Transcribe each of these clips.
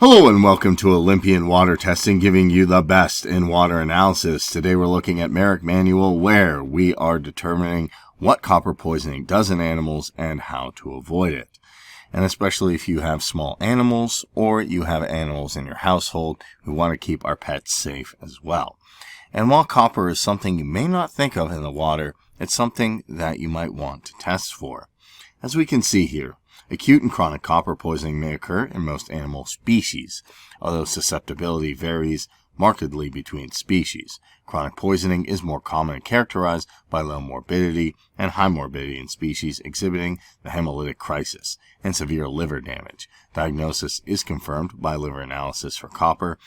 Hello and welcome to Olympian Water Testing, giving you the best in water analysis. Today we're looking at Merrick Manual, where we are determining what copper poisoning does in animals and how to avoid it. And especially if you have small animals or you have animals in your household, we want to keep our pets safe as well. And while copper is something you may not think of in the water, it's something that you might want to test for. As we can see here, acute and chronic copper poisoning may occur in most animal species, although susceptibility varies markedly between species. Chronic poisoning is more common and characterized by low morbidity and high morbidity in species exhibiting the hemolytic crisis and severe liver damage. Diagnosis is confirmed by liver analysis for copper.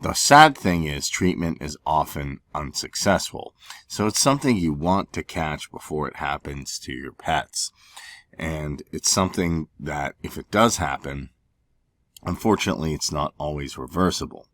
The sad thing is treatment is often unsuccessful, so it's something you want to catch before it happens to your pets. And it's something that, if it does happen, unfortunately, it's not always reversible.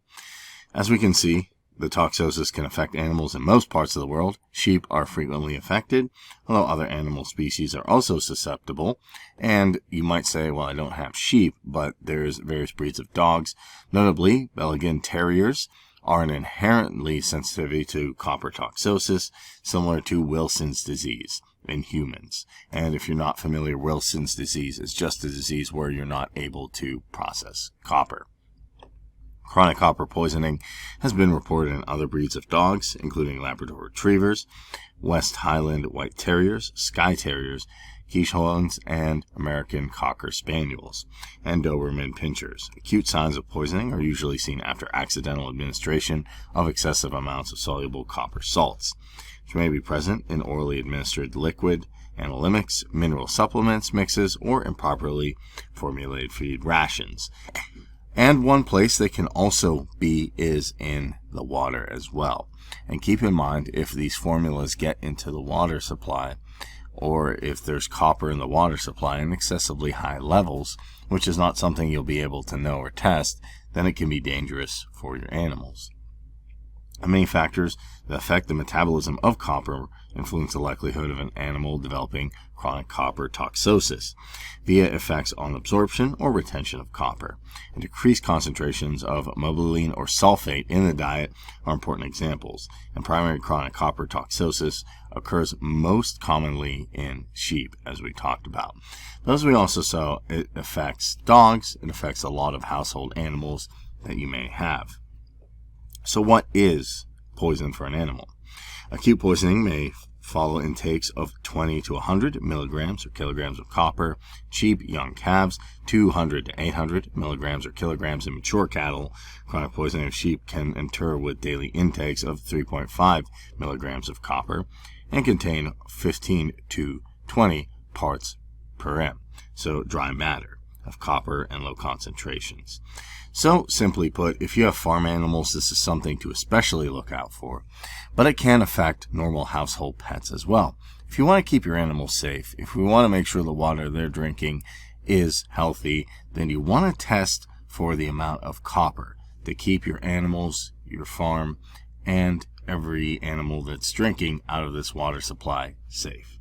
As we can see, the toxosis can affect animals in most parts of the world. Sheep are frequently affected, although other animal species are also susceptible. And you might say, well, I don't have sheep, but there's various breeds of dogs. Notably, Belgian terriers are an inherently sensitivity to copper toxosis, similar to Wilson's disease in humans. And if you're not familiar, Wilson's disease is just a disease where you're not able to process copper. Chronic copper poisoning has been reported in other breeds of dogs, including Labrador Retrievers, West Highland White Terriers, Skye Terriers, Keeshonds, and American Cocker Spaniels, and Doberman Pinschers. Acute signs of poisoning are usually seen after accidental administration of excessive amounts of soluble copper salts, which may be present in orally administered liquid analytics, mineral supplements, mixes, or improperly formulated feed rations. And one place they can also be is in the water as well. And keep in mind, if these formulas get into the water supply, or if there's copper in the water supply in excessively high levels, which is not something you'll be able to know or test, then it can be dangerous for your animals. And many factors that affect the metabolism of copper influence the likelihood of an animal developing chronic copper toxosis via effects on absorption or retention of copper. And decreased concentrations of mobiline or sulfate in the diet are important examples. And primary chronic copper toxosis occurs most commonly in sheep, as we talked about. But as we also saw, it affects dogs. It affects a lot of household animals that you may have. So what is poison for an animal? Acute poisoning may follow intakes of 20 to 100 milligrams or kilograms of copper. Cheap young calves, 200 to 800 milligrams or kilograms in mature cattle. Chronic poisoning of sheep can occur with daily intakes of 3.5 milligrams of copper and contain 15 to 20 parts per M, so dry matter of copper and low concentrations. So, simply put, if you have farm animals, this is something to especially look out for. But it can affect normal household pets as well. If you want to keep your animals safe, if we want to make sure the water they're drinking is healthy, then you want to test for the amount of copper to keep your animals, your farm, and every animal that's drinking out of this water supply safe.